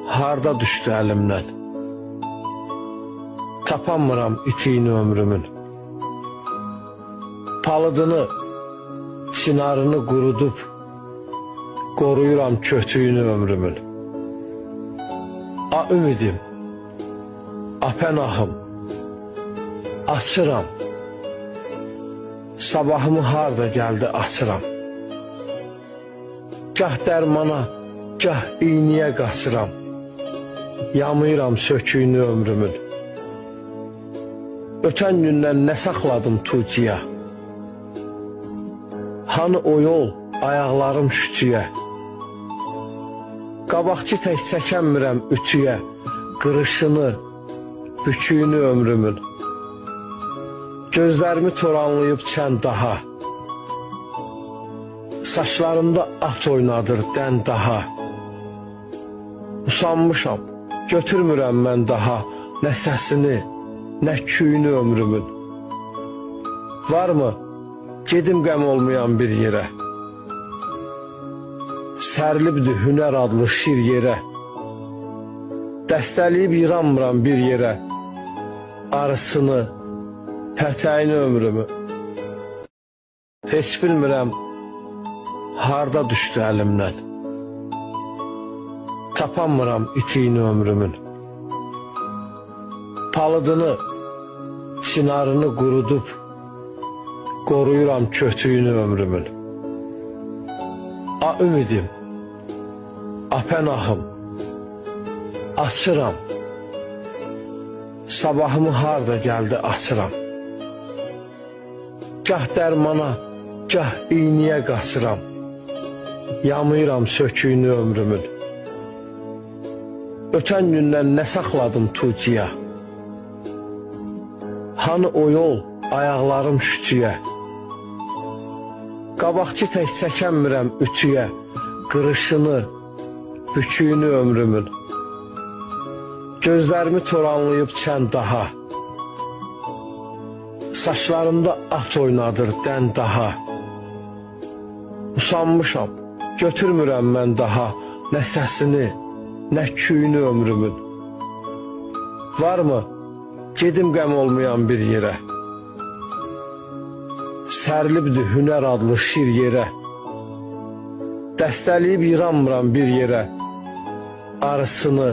harda düşdü əlimdən. Tapanmıram itiyini ömrümün. Palıdını, çinarını qurudub, qoruyuram kötüyünü ömrümün. A ümidim, a pənahım, açıram. Sabahımı harda gəldi açıram. Gah dərmana, gah iğniyə qaçıram. Yamayıram söküyünü ömrümün. Ötən gündən nə saxladım tuciyə? Hani o yol, ayaqlarım şütüyə? Qabaqçı tək çəkənmirəm ütüyə, qırışını, büküyünü ömrümün. Gözlərimi toranlayıb çən daha. Saçlarımda at oynadır dən daha. Usanmışam, götürmürəm mən daha nə səsini, nə küyünü ömrümün. Varmı, gedim qəm olmayan bir yerə? Sərilibdir hünər adlı şir yerə. Dəstəliyib yıranmıram bir yerə. Arısını, pətəyini ömrümü. Heç bilmirəm, harda düşdü əlimdən. Tapanmıram itiyini ömrümün. Palıdını, çinarını qurudub, qoruyuram kötüyünü ömrümün. A ümidim, a pənahım, açıram. Sabahımı harda gəldi açıram. Gah dərmana, gah iğniyə qaçıram. Yamayıram söküyünü ömrümün. Ötən gündən nə saxladım tuciyə? Hani o yol, ayaqlarım şütüyə? Qabaqçı tək çəkənmirəm ütüyə, qırışını, büküyünü ömrümün. Gözlərimi toranlayıb çən daha. Saçlarımda at oynadır dən daha. Usanmışam, götürmürəm mən daha nə səsini, nə küyünü ömrümün. Varmı, gedim qəm olmayan bir yerə? Sərilibdir hünər adlı şir yerə. Dəstəliyib yıranmıram bir yerə. Arısını,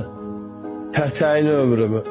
pətəyini ömrümü.